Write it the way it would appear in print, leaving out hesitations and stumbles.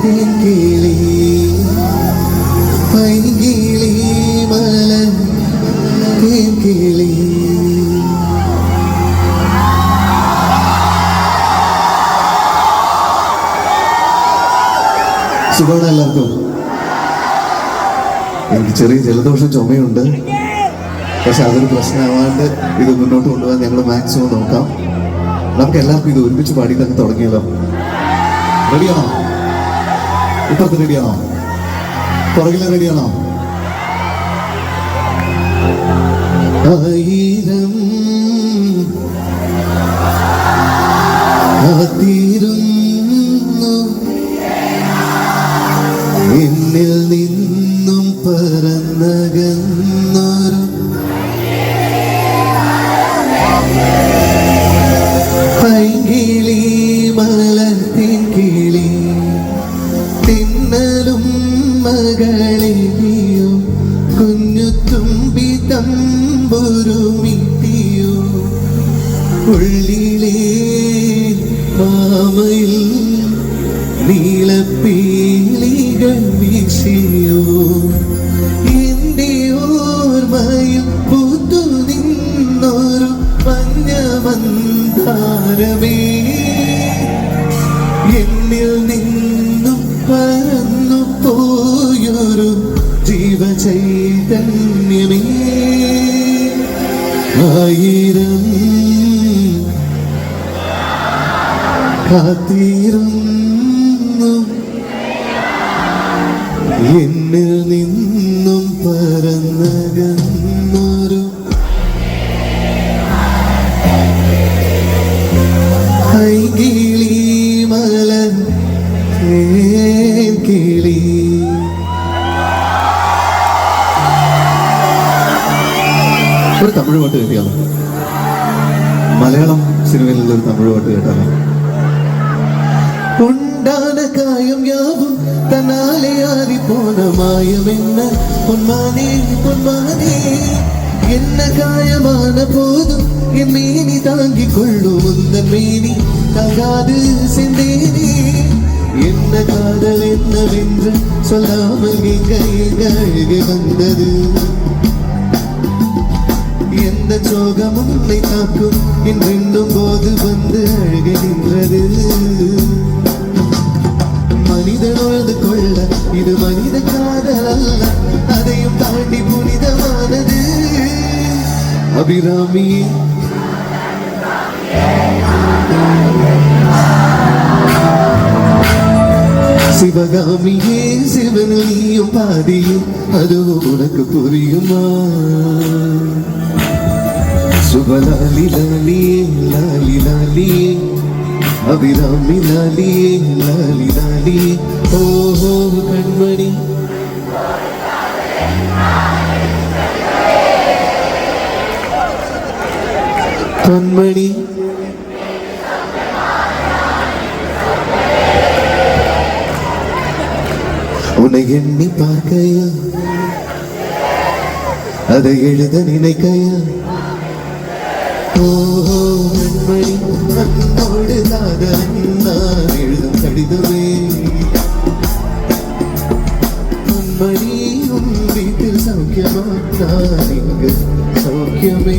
തേൻകിളി പൈകിളി മലർ തേൻകിളി. സുഖമാണ് എല്ലാവർക്കും? എനിക്ക് ചെറിയ ജലദോഷം ചുമയുണ്ട്, പക്ഷെ അതൊരു പ്രശ്നമാവാണ്ട് ഇത് മുന്നോട്ട് കൊണ്ടുപോകാൻ ഞങ്ങൾ മാക്സിമം നോക്കാം. നമുക്ക് എല്ലാവർക്കും ഇത് ഒരുമിച്ച് പാടി തന്നെ തുടങ്ങിയല്ലോ. റെഡിയാണോ? ഇപ്പുറത്ത് റെഡിയാണോ? പുറകില് റെഡിയാണോ? ആയിരം കാത്തിരുന്നു എന്നിൽ നിന്നും പറന്നകന്നൊരു പൈകിളി മലർത്തിൻ കിളി തിന്നലും മകളിയോ കുഞ്ഞു തുമ്പി തമ്പുരുമിട്ടിയോ ഉള്ളിലേ മാമയിൽ നീളപ്പീലികൾ വീശിയോ എന്റെ ഓർമ്മയിൽ പൂത്തു നിന്നൊരു മഞ്ഞമന്താരമേ എന്നിൽ നിന്നും പറന്നു പോയൊരു ജീവചൈതന്യമേ. ആയിരം കാത്തിരുന്നു എന്നിൽ നിന്നും പറന്നകന്നൊരു പൈകിളി മലർ തേൻകിളി. ഒരു തമിഴ് പാട്ട് കേട്ടിയാലോ? മലയാളം സിനിമയിലുള്ള ഒരു തമിഴ് പാട്ട് കേട്ടാലോ? ഉണ്ടാന കായം യാവും തന്നാലെ ആറിപ്പോന മായമെന്ന പൊന്മാനേ പൊന്മാനേ என்ன காயமான போதும் என் மேனி தாங்கிக் கொள்ளும் உந்தன் மேனி தாங்காது செந்தேனே என்ன காதல் என்னவென்று சொல்லாமல் எங்க எங்க அழுகை வந்தது எந்த சோகமும் உன்னை தாக்கும் என்றென்னும் போது வந்து அழுகை நின்றது. மனிதன் உழுது கொள்ள இது மனித காதல் அல்ல, அதையும் தாண்டி புனிதமானது. அபிராமியே சிவகாமியே சிவனியும் பாதியும் அதுவும் உனக்கு புரியுமா? சுபலாலி லாலியே லாலி லாலியே அபிராமி லாலியே லாலி லாலியே ஓஹோ கண்மணி கண்மணி உன்னை எண்ணி பார்க்கையா அதை எழுத நினைக்கையா ஓஹோ கண்மணி அன்போடு நான் எழுதும் கடிதமே கண்மணி உன் வீட்டில் சௌக்கியமா நான் இங்கு சௌக்கியமே.